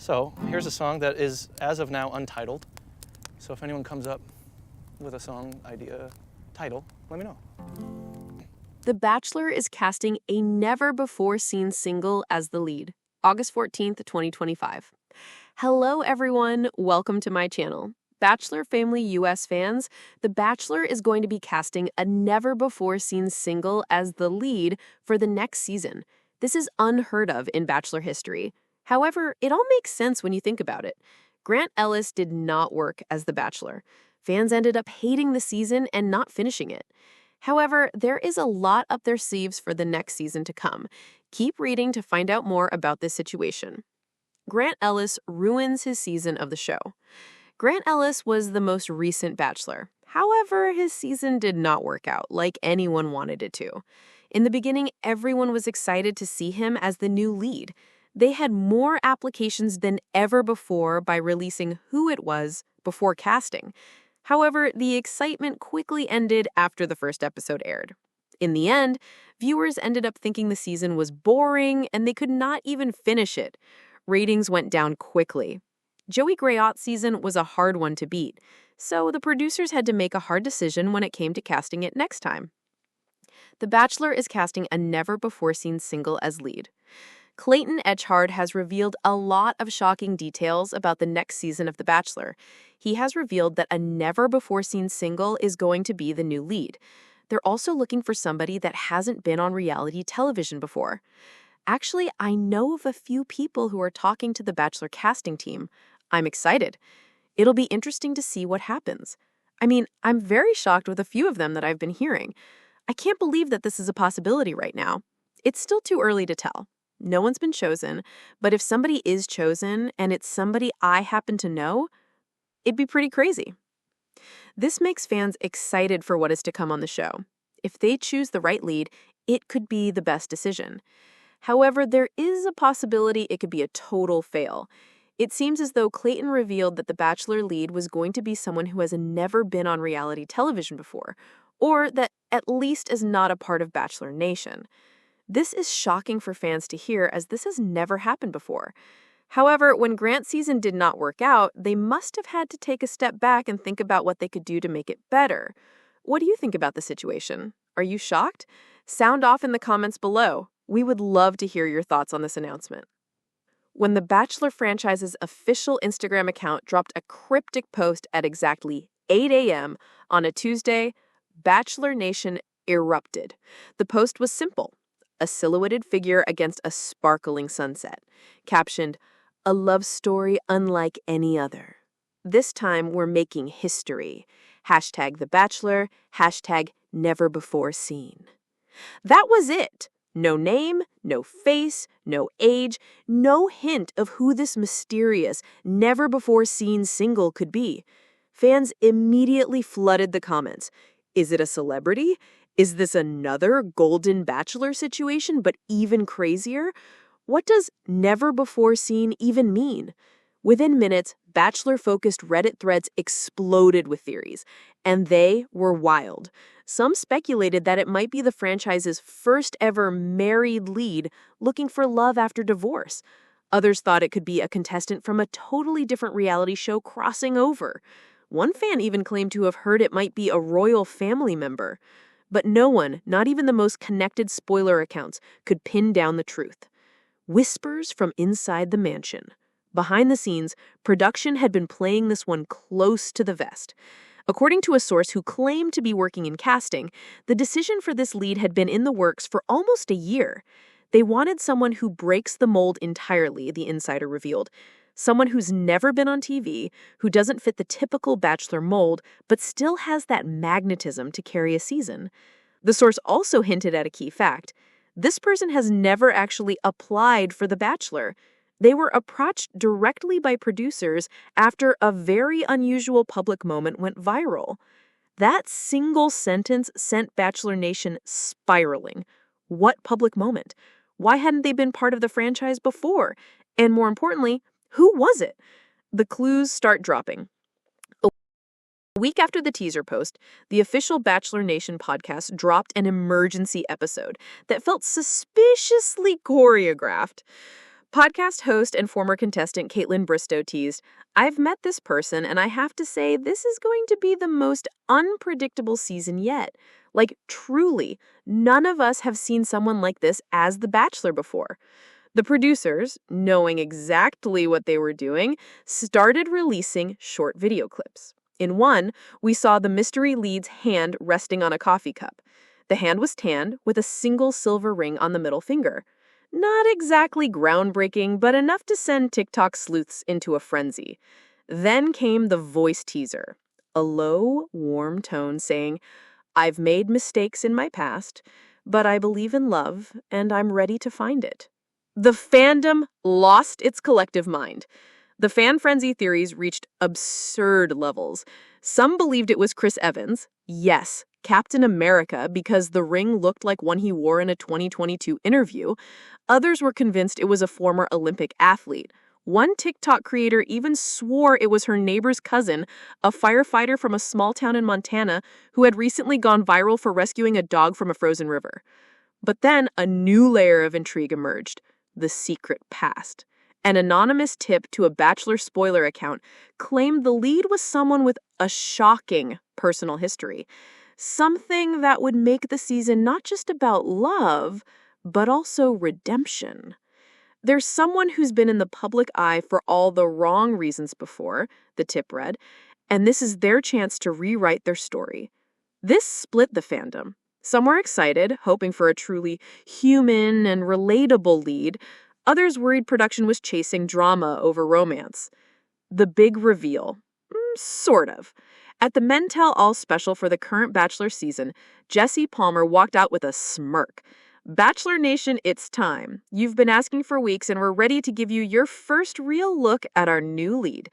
So here's a song that is, as of now, untitled. So if anyone comes up with a song idea title, let me know. The Bachelor is casting a never-before-seen single as the lead, August 14th, 2025. Hello, everyone. Welcome to my channel. Bachelor Family US fans, The Bachelor is going to be casting a never-before-seen single as the lead for the next season. This is unheard of in Bachelor history. However, it all makes sense when you think about it. Grant Ellis did not work as The Bachelor. Fans ended up hating the season and not finishing it. However, there is a lot up their sleeves for the next season to come. Keep reading to find out more about this situation. Grant Ellis ruins his season of the show. Grant Ellis was the most recent Bachelor. However, his season did not work out like anyone wanted it to. In the beginning, everyone was excited to see him as the new lead. They had more applications than ever before by releasing who it was before casting. However, the excitement quickly ended after the first episode aired. In the end, viewers ended up thinking the season was boring and they could not even finish it. Ratings went down quickly. Joey Grayot's season was a hard one to beat, so the producers had to make a hard decision when it came to casting it next time. The Bachelor is casting a never-before-seen single as lead. Clayton Echard has revealed a lot of shocking details about the next season of The Bachelor. He has revealed that a never-before-seen single is going to be the new lead. They're also looking for somebody that hasn't been on reality television before. Actually, I know of a few people who are talking to the Bachelor casting team. I'm excited. It'll be interesting to see what happens. I'm very shocked with a few of them that I've been hearing. I can't believe that this is a possibility right now. It's still too early to tell. No one's been chosen, but if somebody is chosen and it's somebody I happen to know, it'd be pretty crazy. This makes fans excited for what is to come on the show. If they choose the right lead, it could be the best decision. However, there is a possibility it could be a total fail. It seems as though Clayton revealed that the Bachelor lead was going to be someone who has never been on reality television before, or that at least is not a part of Bachelor Nation. This is shocking for fans to hear, as this has never happened before. However, when Grant's season did not work out, they must have had to take a step back and think about what they could do to make it better. What do you think about the situation? Are you shocked? Sound off in the comments below. We would love to hear your thoughts on this announcement. When the Bachelor franchise's official Instagram account dropped a cryptic post at exactly 8 a.m. on a Tuesday, Bachelor Nation erupted. The post was simple: a silhouetted figure against a sparkling sunset, captioned, "A love story unlike any other. This time we're making history. Hashtag The Bachelor, hashtag never before seen." That was it. No name, no face, no age, no hint of who this mysterious, never before seen single could be. Fans immediately flooded the comments. Is it a celebrity? Is this another Golden Bachelor situation, but even crazier? What does never before seen even mean? Within minutes, Bachelor-focused Reddit threads exploded with theories, and they were wild. Some speculated that it might be the franchise's first ever married lead looking for love after divorce. Others thought it could be a contestant from a totally different reality show crossing over. One fan even claimed to have heard it might be a royal family member. But no one, not even the most connected spoiler accounts, could pin down the truth. Whispers from inside the mansion. Behind the scenes, production had been playing this one close to the vest. According to a source who claimed to be working in casting, the decision for this lead had been in the works for almost a year. They wanted someone who breaks the mold entirely, the insider revealed. Someone who's never been on TV, who doesn't fit the typical Bachelor mold, but still has that magnetism to carry a season. The source also hinted at a key fact. This person has never actually applied for The Bachelor. They were approached directly by producers after a very unusual public moment went viral. That single sentence sent Bachelor Nation spiraling. What public moment? Why hadn't they been part of the franchise before? And more importantly, who was it? The clues start dropping. A week after the teaser post, the official Bachelor Nation podcast dropped an emergency episode that felt suspiciously choreographed. Podcast host and former contestant Caitlin Bristow teased, "I've met this person, and I have to say this is going to be the most unpredictable season yet. Like, truly, none of us have seen someone like this as The Bachelor before." The producers, knowing exactly what they were doing, started releasing short video clips. In one, we saw the mystery lead's hand resting on a coffee cup. The hand was tanned with a single silver ring on the middle finger. Not exactly groundbreaking, but enough to send TikTok sleuths into a frenzy. Then came the voice teaser, a low, warm tone saying, "I've made mistakes in my past, but I believe in love, and I'm ready to find it." The fandom lost its collective mind. The fan frenzy theories reached absurd levels. Some believed it was Chris Evans, yes, Captain America, because the ring looked like one he wore in a 2022 interview. Others were convinced it was a former Olympic athlete. One TikTok creator even swore it was her neighbor's cousin, a firefighter from a small town in Montana who had recently gone viral for rescuing a dog from a frozen river. But then a new layer of intrigue emerged: the secret past. An anonymous tip to a Bachelor spoiler account claimed the lead was someone with a shocking personal history. Something that would make the season not just about love, but also redemption. There's someone who's been in the public eye for all the wrong reasons before, the tip read, and this is their chance to rewrite their story. This split the fandom. Some were excited, hoping for a truly human and relatable lead. Others worried production was chasing drama over romance. The big reveal. Sort of. At the Men Tell All special for the current Bachelor season, Jesse Palmer walked out with a smirk. "Bachelor Nation, it's time. You've been asking for weeks, and we're ready to give you your first real look at our new lead."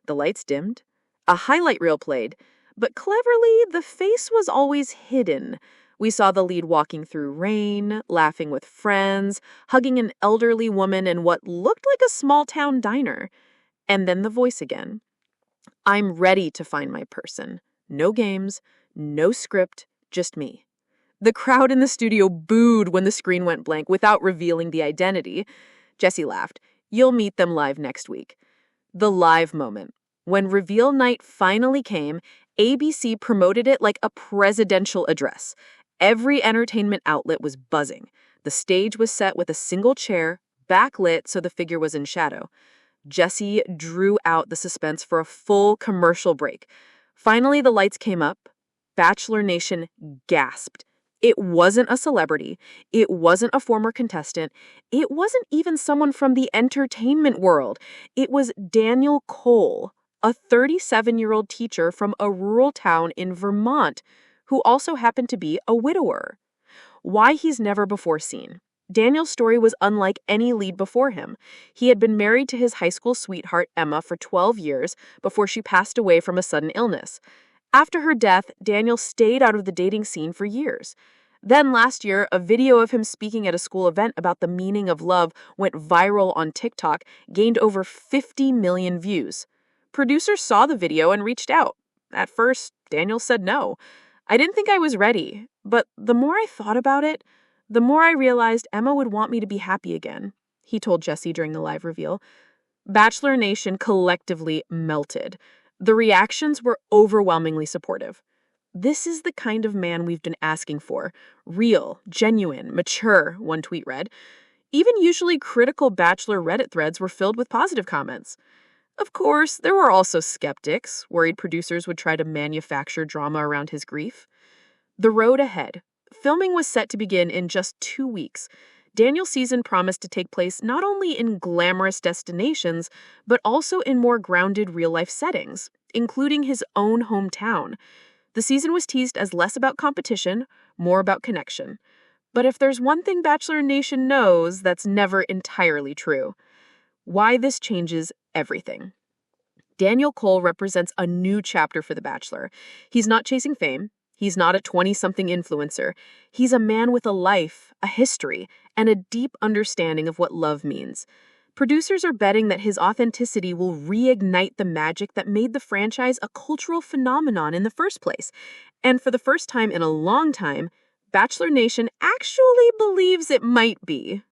The lights dimmed. A highlight reel played. But cleverly, the face was always hidden. We saw the lead walking through rain, laughing with friends, hugging an elderly woman in what looked like a small-town diner. And then the voice again. "I'm ready to find my person. No games, no script, just me." The crowd in the studio booed when the screen went blank without revealing the identity. Jesse laughed. "You'll meet them live next week." The live moment. When reveal night finally came, ABC promoted it like a presidential address. Every entertainment outlet was buzzing. The stage was set with a single chair, backlit so the figure was in shadow. Jesse drew out the suspense for a full commercial break. Finally, the lights came up. Bachelor Nation gasped. It wasn't a celebrity. It wasn't a former contestant. It wasn't even someone from the entertainment world. It was Daniel Cole, a 37-year-old teacher from a rural town in Vermont, who also happened to be a widower. Why he's never before seen. Daniel's story was unlike any lead before him. He had been married to his high school sweetheart, Emma, for 12 years before she passed away from a sudden illness. After her death, Daniel stayed out of the dating scene for years. Then last year, a video of him speaking at a school event about the meaning of love went viral on TikTok, gained over 50 million views. Producers saw the video and reached out. At first, Daniel said no. "I didn't think I was ready, but the more I thought about it, the more I realized Emma would want me to be happy again," he told Jesse during the live reveal. Bachelor Nation collectively melted. The reactions were overwhelmingly supportive. "This is the kind of man we've been asking for. Real, genuine, mature," one tweet read. Even usually critical Bachelor Reddit threads were filled with positive comments. Of course, there were also skeptics, worried producers would try to manufacture drama around his grief. The road ahead. Filming was set to begin in just 2 weeks. Daniel's season promised to take place not only in glamorous destinations, but also in more grounded real-life settings, including his own hometown. The season was teased as less about competition, more about connection. But if there's one thing Bachelor Nation knows, that's never entirely true. Why this changes everything. Daniel Cole represents a new chapter for The Bachelor. He's not chasing fame. He's not a 20-something influencer. He's a man with a life, a history, and a deep understanding of what love means. Producers are betting that his authenticity will reignite the magic that made the franchise a cultural phenomenon in the first place. And for the first time in a long time, Bachelor Nation actually believes it might be.